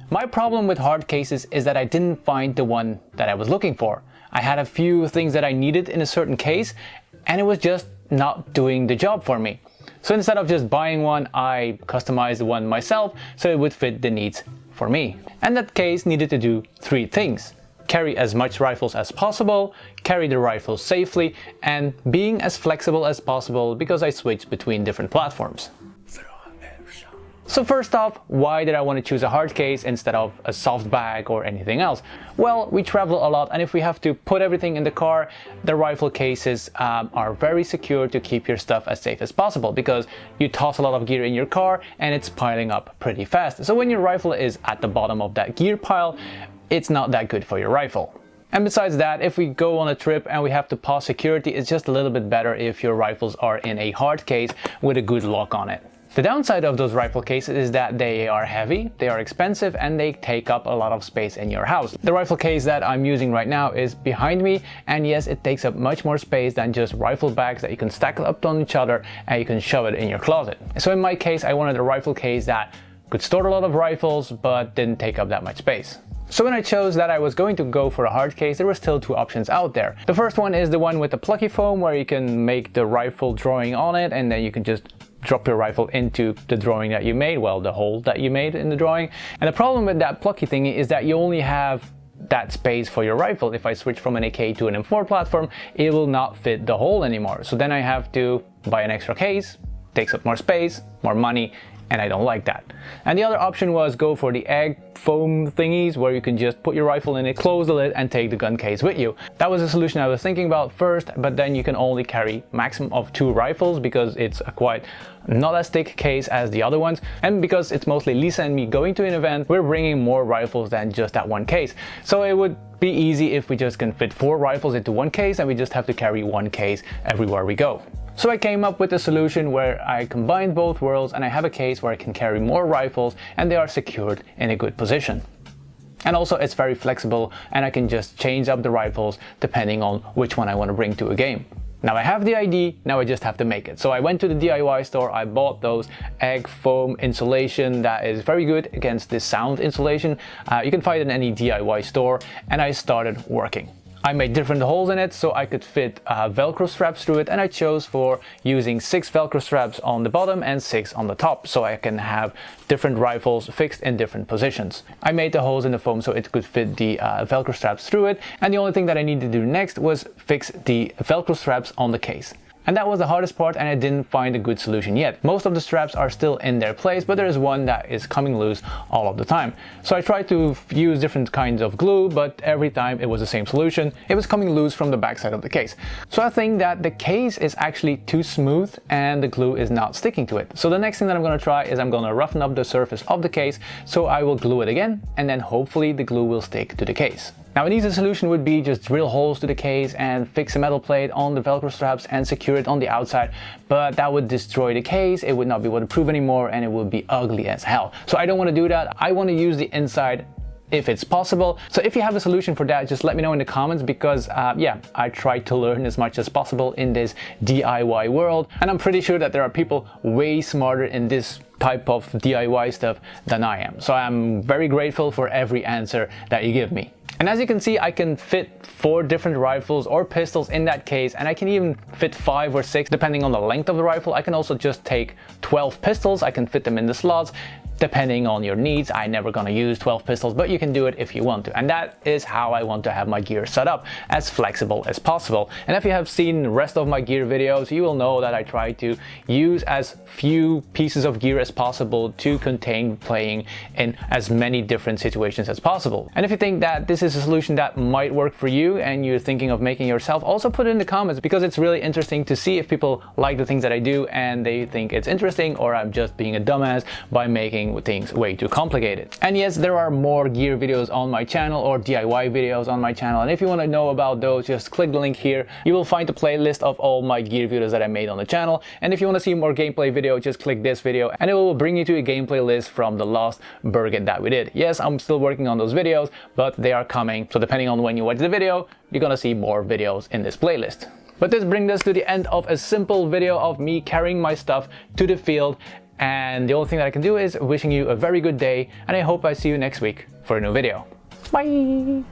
My problem with hard cases is that I didn't find the one that I was looking for. I had a few things that I needed in a certain case, and it was just not doing the job for me. So instead of just buying one, I customized one myself so it would fit the needs for me. And that case needed to do 3 things. Carry as much rifles as possible, carry the rifles safely, and being as flexible as possible because I switched between different platforms. So first off, why did I want to choose a hard case instead of a soft bag or anything else? Well, we travel a lot, and if we have to put everything in the car, the rifle cases are very secure to keep your stuff as safe as possible because you toss a lot of gear in your car and it's piling up pretty fast. So when your rifle is at the bottom of that gear pile, it's not that good for your rifle. And besides that, if we go on a trip and we have to pause security, it's just a little bit better if your rifles are in a hard case with a good lock on it. The downside of those rifle cases is that they are heavy, they are expensive, and they take up a lot of space in your house. The rifle case that I'm using right now is behind me, and yes, it takes up much more space than just rifle bags that you can stack up on each other and you can shove it in your closet. So in my case, I wanted a rifle case that could store a lot of rifles but didn't take up that much space. So when I chose that I was going to go for a hard case, there were still 2 options out there. The first one is the one with the plucky foam where you can make the rifle drawing on it and then you can just drop your rifle into the drawing that you made, well, the hole that you made in the drawing. And the problem with that plucky thingy is that you only have that space for your rifle. If I switch from an AK to an M4 platform, it will not fit the hole anymore. So then I have to buy an extra case, takes up more space, more money, and I don't like that. And the other option was go for the egg foam thingies where you can just put your rifle in it, close the lid, and take the gun case with you. That was a solution I was thinking about first, but then you can only carry maximum of 2 rifles because it's a quite not as thick case as the other ones, and because it's mostly Lisa and me going to an event, we're bringing more rifles than just that one case. So it would be easy if we just can fit 4 rifles into one case and we just have to carry 1 case everywhere we go. So I came up with a solution where I combined both worlds and I have a case where I can carry more rifles and they are secured in a good position. And also it's very flexible and I can just change up the rifles depending on which one I want to bring to a game. Now I have the ID, now I just have to make it. So I went to the DIY store, I bought those egg foam insulation that is very good against this sound insulation. You can find it in any DIY store, and I started working. I made different holes in it so I could fit Velcro straps through it, and I chose for using 6 Velcro straps on the bottom and 6 on the top so I can have different rifles fixed in different positions. I made the holes in the foam so it could fit the Velcro straps through it, and the only thing that I needed to do next was fix the Velcro straps on the case. And that was the hardest part, and I didn't find a good solution yet. Most of the straps are still in their place, but there is one that is coming loose all of the time. So I tried to use different kinds of glue, but every time it was the same solution. It was coming loose from the backside of the case. So I think that the case is actually too smooth and the glue is not sticking to it. So the next thing that I'm going to try is I'm going to roughen up the surface of the case, so I will glue it again, and then hopefully the glue will stick to the case. Now an easy solution would be just drill holes to the case and fix a metal plate on the Velcro straps and secure it on the outside, but that would destroy the case, it would not be waterproof anymore, and it would be ugly as hell. So I don't want to do that. I want to use the inside if it's possible. So if you have a solution for that, just let me know in the comments, because yeah, I try to learn as much as possible in this DIY world, and I'm pretty sure that there are people way smarter in this type of DIY stuff than I am. So I'm very grateful for every answer that you give me. And as you can see, I can fit 4 different rifles or pistols in that case, and I can even fit 5 or 6 depending on the length of the rifle. I can also just take 12 pistols, I can fit them in the slots depending on your needs. I'm never gonna use 12 pistols, but you can do it if you want to. And that is how I want to have my gear set up, as flexible as possible. And if you have seen the rest of my gear videos, you will know that I try to use as few pieces of gear as possible to contain playing in as many different situations as possible. And if you think that this is a solution that might work for you and you're thinking of making yourself, also put it in the comments, because it's really interesting to see if people like the things that I do and they think it's interesting, or I'm just being a dumbass by making things way too complicated. And yes, there are more gear videos on my channel, or DIY videos on my channel, and if you want to know about those, just click the link here. You will find a playlist of all my gear videos that I made on the channel, and if you want to see more gameplay video, just click this video and it will bring you to a gameplay list from the last Burget that we did. Yes, I'm still working on those videos, but they are coming, so depending on when you watch the video, you're gonna see more videos in this playlist. But this brings us to the end of a simple video of me carrying my stuff to the field And the only thing that I can do is wishing you a very good day, and I hope I see you next week for a new video. Bye!